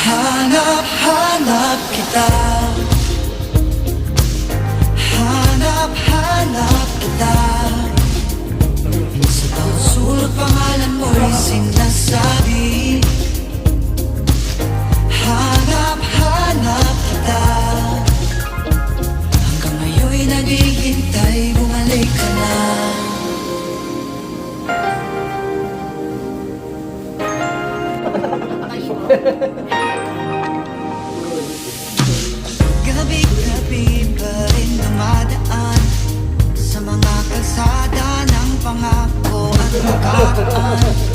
Hanap-hanap kita. Hanap-hanap kita. Sa bawat sulok pangalan mo'y sinasabi. Hanap-hanap kita. Hanggang ngayon'y naghihintay, bumalik ka na. Gabi-gabi pa rin dumadaan sa mga kalsada ng pangako at makaan.